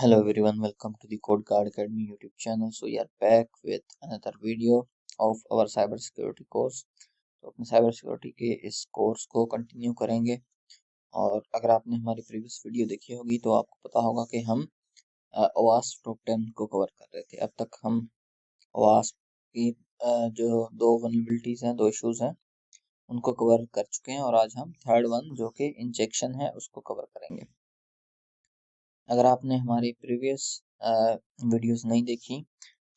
Hello everyone, welcome to the Code Guard Academy YouTube channel. So we are back with another video of our cyber security course. तो अपने cyber security के इस course को continue करेंगे। और अगर आपने हमारी प्रीवियस वीडियो देखी होगी तो आपको पता होगा कि हम OWASP टॉप 10 को कवर कर रहे थे। अब तक हम OWASP की जो दो वल्नरेबिलिटीज हैं, दो इश्यूज हैं, उनको कवर कर चुके हैं और आज हम थर्ड वन जो कि इंजेक्शन है उसको कवर करेंगे। अगर आपने हमारी प्रीवियस वीडियोस नहीं देखी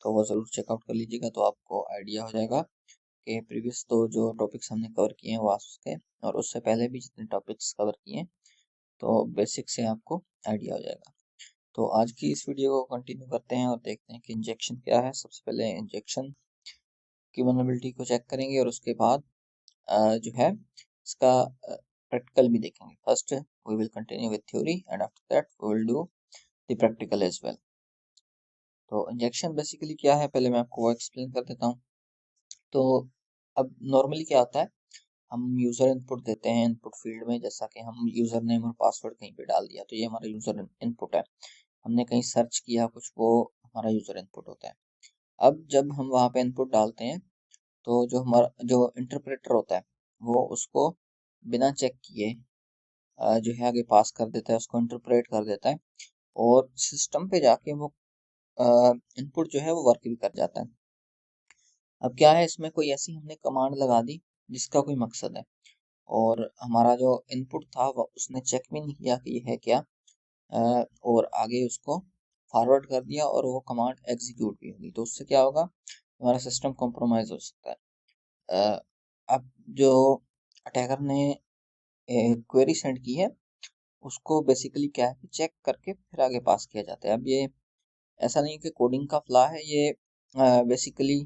तो वो ज़रूर चेकआउट कर लीजिएगा, तो आपको आइडिया हो जाएगा कि प्रीवियस तो जो टॉपिक्स हमने कवर किए हैं वास्प के, और उससे पहले भी जितने टॉपिक्स कवर किए हैं तो बेसिक से आपको आइडिया हो जाएगा। तो आज की इस वीडियो को कंटिन्यू करते हैं और देखते हैं कि इंजेक्शन क्या है। सबसे पहले इंजेक्शन की वल्नरेबिलिटी को चेक करेंगे और उसके बाद जो है इसका प्रैक्टिकल भी देखेंगे। First we will continue with theory and after that we will do the practical as well. तो इंजेक्शन बेसिकली क्या है, पहले मैं आपको वो एक्सप्लेन कर देता हूँ। तो अब नॉर्मली क्या होता है, हम यूज़र इनपुट देते हैं इनपुट फील्ड में, जैसा कि हम यूज़र नेम और पासवर्ड कहीं पे डाल दिया तो ये हमारा यूज़र इनपुट है। हमने कहीं सर्च किया कुछ, वो हमारा यूज़र इनपुट होता है। अब जब हम वहाँ पे इनपुट डालते हैं तो जो हमारा जो इंटरप्रेटर होता है वो उसको बिना चेक किए जो है आगे पास कर देता है, उसको इंटरप्रेट कर देता है और सिस्टम पे जाके वो इनपुट जो है वो वर्क भी कर जाता है। अब क्या है, इसमें कोई ऐसी हमने कमांड लगा दी जिसका कोई मकसद है और हमारा जो इनपुट था वो उसने चेक भी नहीं किया कि ये है क्या, और आगे उसको फॉरवर्ड कर दिया और वो कमांड एग्जीक्यूट भी होगी। तो उससे क्या होगा, हमारा सिस्टम कॉम्प्रोमाइज हो सकता है। अब जो अटैकर ने क्वेरी सेंड की है उसको बेसिकली क्या है, चेक करके फिर आगे पास किया जाता है। अब ये ऐसा नहीं कि कोडिंग का फ्लॉ है, ये बेसिकली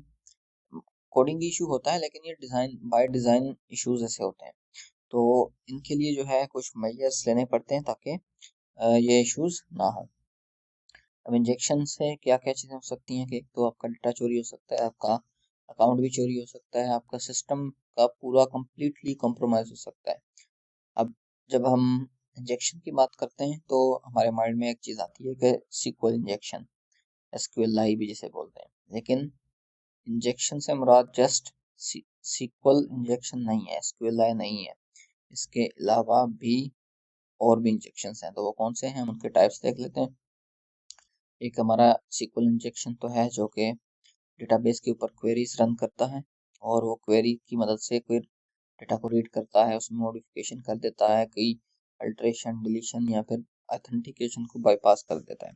कोडिंग इशू होता है, लेकिन ये डिज़ाइन बाय डिज़ाइन इश्यूज ऐसे होते हैं। तो इनके लिए जो है कुछ मेजर्स लेने पड़ते हैं ताकि ये इश्यूज ना हो। अब इंजेक्शन से क्या क्या चीज़ें हो सकती हैं कि एक तो आपका डेटा चोरी हो सकता है, आपका अकाउंट भी चोरी हो सकता है, आपका सिस्टम का पूरा कंप्लीटली कॉम्प्रोमाइज हो सकता है। अब जब हम इंजेक्शन की बात करते हैं तो हमारे माइंड में एक चीज़ आती है कि सीक्वल इंजेक्शन, SQLI भी जिसे बोलते हैं, लेकिन इंजेक्शन से मुराद जस्ट सीक्वल इंजेक्शन नहीं है, SQLI नहीं है। इसके अलावा भी और भी इंजेक्शन हैं। तो वो कौन से हैं, उनके टाइप्स देख लेते हैं। एक हमारा सीक्वल इंजेक्शन तो है जो कि डेटाबेस के ऊपर क्वेरीज रन करता है और वो क्वेरी की मदद से कोई डेटा को रीड करता है, उसमें मॉडिफिकेशन कर देता है, कोई अल्ट्रेशन डिलीशन या फिर ऑथेंटिकेशन को बाईपास कर देता है।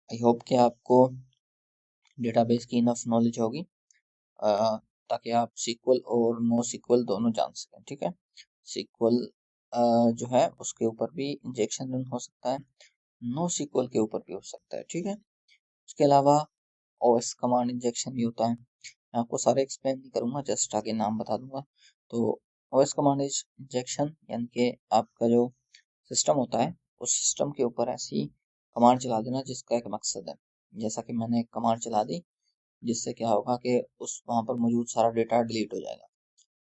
आई होप कि आपको डेटाबेस की इनफ नॉलेज होगी ताकि आप सीक्वल और नो सीक्वल दोनों जान सकें। ठीक है, सीक्वल जो है उसके ऊपर भी इंजेक्शन रन हो सकता है, नो सीक्वल के ऊपर भी हो सकता है। ठीक है, उसके अलावा OS कमांड इंजेक्शन भी होता है। मैं आपको सारे एक्सप्लेन नहीं करूंगा, जस्ट आगे नाम बता दूंगा। तो OS कमांड इंजेक्शन यानी कि आपका जो सिस्टम होता है उस सिस्टम के ऊपर ऐसी कमांड चला देना जिसका एक मकसद है। जैसा कि मैंने एक कमांड चला दी जिससे क्या होगा कि उस वहाँ पर मौजूद सारा डेटा डिलीट हो जाएगा।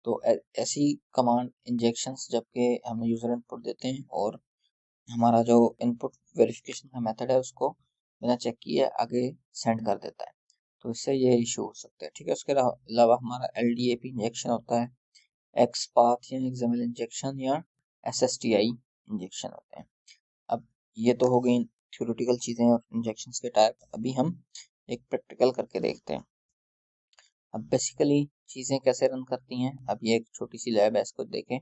तो ऐसी कमांड इंजेक्शंस जबकि हम यूज़र इनपुट देते हैं और हमारा जो इनपुट वेरिफिकेशन का मेथड है उसको बिना चेक किए आगे सेंड कर देता है, तो इससे ये इशू हो सकता है। ठीक है, उसके अलावा हमारा LDAP इंजेक्शन होता है, XPath या XML इंजेक्शन या SSTI इंजेक्शन होते हैं। अब ये तो हो गई थ्योरेटिकल चीज़ें और इंजेक्शंस के टाइप। अभी हम एक प्रैक्टिकल करके देखते हैं। अब बेसिकली चीज़ें कैसे रन करती हैं, अब ये एक छोटी सी लैब है, इसको देखें।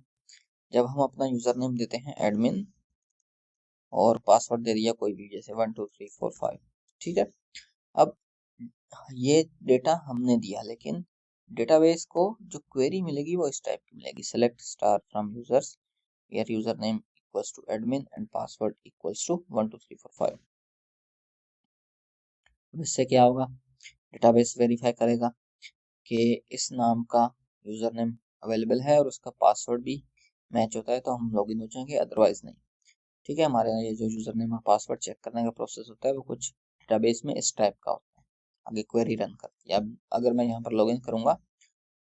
जब हम अपना यूज़र नेम देते हैं एडमिन और पासवर्ड दे दिया कोई भी, जैसे 1 2 3 4 5, ठीक है। अब ये डेटा हमने दिया, लेकिन डेटाबेस को जो क्वेरी मिलेगी वो इस टाइप की मिलेगी, select star from users where user name equals to admin and password equals to 1 2 3 4 5। इससे क्या होगा, डेटाबेस वेरीफाई करेगा कि इस नाम का यूज़र नेम अवेलेबल है और उसका पासवर्ड भी मैच होता है तो हम लॉगिन हो जाएंगे, अदरवाइज नहीं। ठीक है, हमारे यहाँ ये जो यूज़र नेम और पासवर्ड चेक करने का प्रोसेस होता है वो कुछ डेटाबेस में इस टाइप का होता है, आगे क्वेरी रन करती है। अब अगर मैं यहाँ पर लॉगिन करूँगा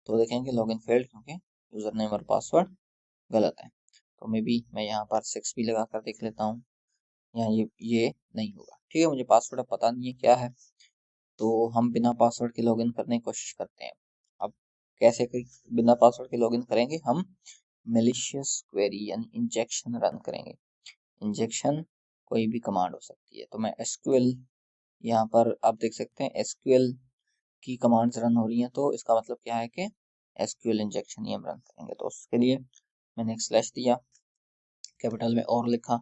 तो देखेंगे लॉगिन फेल्ड, क्योंकि यूज़र नेम और पासवर्ड गलत है। तो मे बी मैं यहाँ पर 6 भी लगा कर देख लेता हूँ। यहाँ ये नहीं होगा। ठीक है, मुझे पासवर्ड अब पता नहीं है क्या है, तो हम बिना पासवर्ड के लॉगिन करने की कोशिश करते हैं। अब कैसे बिना पासवर्ड के लॉगिन करेंगे? हम मेलिशियस क्वेरी यानी इंजेक्शन रन करेंगे। इंजेक्शन कोई भी कमांड हो सकती है, तो मैं एसक्यूएल, यहाँ पर आप देख सकते हैं एसक्यूएल की कमांड्स रन हो रही हैं, तो इसका मतलब क्या है कि एसक्यूएल इंजेक्शन ही हम रन करेंगे। तो उसके लिए मैंने एक स्लैश दिया, कैपिटल में और लिखा,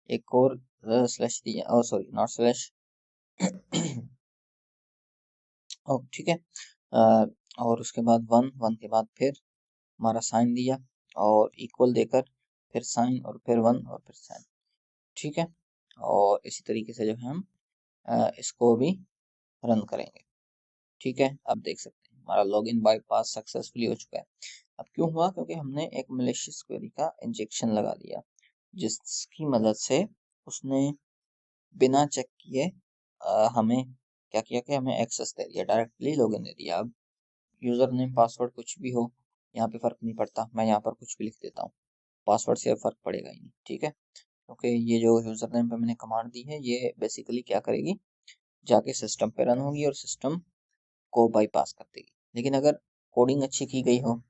एक और स्लैश दिया, और सॉरी नॉट स्लैश ठीक है। और उसके बाद वन के बाद फिर हमारा साइन दिया और इक्वल देकर फिर साइन और फिर वन और फिर साइन। ठीक है, और इसी तरीके से जो है हम इसको भी रन करेंगे। ठीक है, अब देख सकते हैं हमारा लॉगिन बाईपास सक्सेसफुली हो चुका है। अब क्यों हुआ? क्योंकि हमने एक मैलिशियस क्वेरी का इंजेक्शन लगा दिया, जिसकी मदद से उसने बिना चेक किए हमें क्या किया कि हमें एक्सेस दे दिया, डायरेक्टली लॉगिन दे दिया। अब यूजर नेम पासवर्ड कुछ भी हो, यहाँ पे फर्क नहीं पड़ता, मैं यहाँ पर कुछ भी लिख देता हूँ, पासवर्ड से फर्क पड़ेगा ही नहीं। ठीक है, क्योंकि ये जो यूजर नेम पे मैंने कमांड दी है, ये बेसिकली क्या करेगी, जाके सिस्टम पे रन होगी और सिस्टम को बाईपास कर देगी। लेकिन अगर कोडिंग अच्छी की गई हो,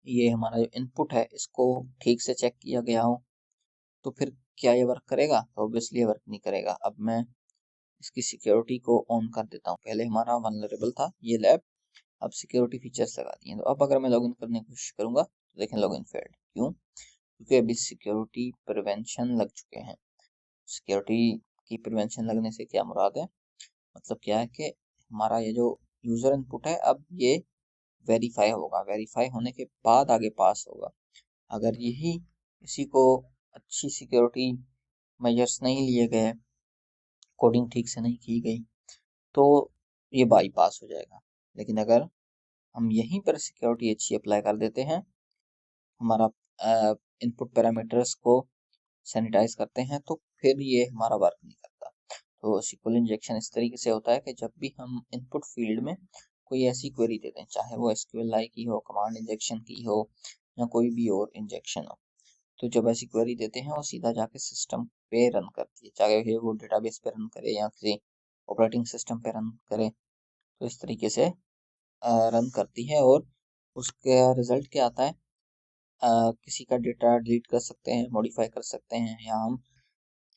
ये हमारा जो इनपुट है इसको ठीक से चेक किया गया हो, तो फिर क्या ये वर्क करेगा? तो ऑब्वियसली ये वर्क नहीं करेगा। अब मैं इसकी सिक्योरिटी को ऑन कर देता हूँ। पहले हमारा वल्नरेबल था ये लैब, अब सिक्योरिटी फीचर्स लगा दिए। तो अब अगर मैं लॉगिन करने की कोशिश करूंगा तो देखें लॉगिन फेल्ड। क्यों? क्योंकि अभी सिक्योरिटी प्रिवेंशन लग चुके हैं। सिक्योरिटी की प्रिवेंशन लगने से क्या मुराद है? मतलब क्या है कि हमारा ये जो यूजर इनपुट है, अब ये वेरीफाई होगा, वेरीफाई होने के बाद आगे पास होगा। अगर यही इसी को अच्छी सिक्योरिटी मेजर्स नहीं लिए गए, कोडिंग ठीक से नहीं की गई, तो ये बाईपास हो जाएगा। लेकिन अगर हम यहीं पर सिक्योरिटी अच्छी अप्लाई कर देते हैं, हमारा इनपुट पैरामीटर्स को सैनिटाइज करते हैं, तो फिर ये हमारा वर्क नहीं करता। तो सिक्वल इंजेक्शन इस तरीके से होता है कि जब भी हम इनपुट फील्ड में कोई ऐसी क्वेरी देते हैं, चाहे वो एसक्यूएल की हो, कमांड इंजेक्शन की हो, या कोई भी और इंजेक्शन हो, तो जब ऐसी क्वेरी देते हैं वो सीधा जाके सिस्टम पे रन करती है, चाहे वो डेटाबेस पे रन करे या किसी ऑपरेटिंग सिस्टम पे रन करे। तो इस तरीके से रन करती है, और उसका रिजल्ट क्या आता है? किसी का डेटा डिलीट कर सकते हैं, मॉडिफाई कर सकते हैं, या हम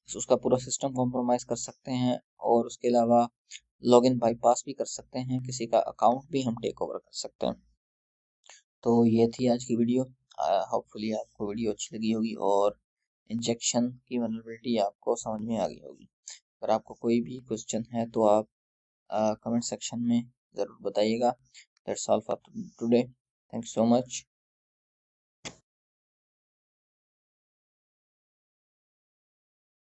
उसका पूरा सिस्टम कॉम्प्रोमाइज कर सकते हैं, और उसके अलावा लॉगिन बाईपास भी कर सकते हैं, किसी का अकाउंट भी हम टेक ओवर कर सकते हैं। तो ये थी आज की वीडियो। होपफुली आपको वीडियो अच्छी लगी होगी और इंजेक्शन की वल्नरेबिलिटी आपको समझ में आ गई होगी। अगर आपको कोई भी क्वेश्चन है तो आप कमेंट सेक्शन में ज़रूर बताइएगा। That's all for today, thank you so much.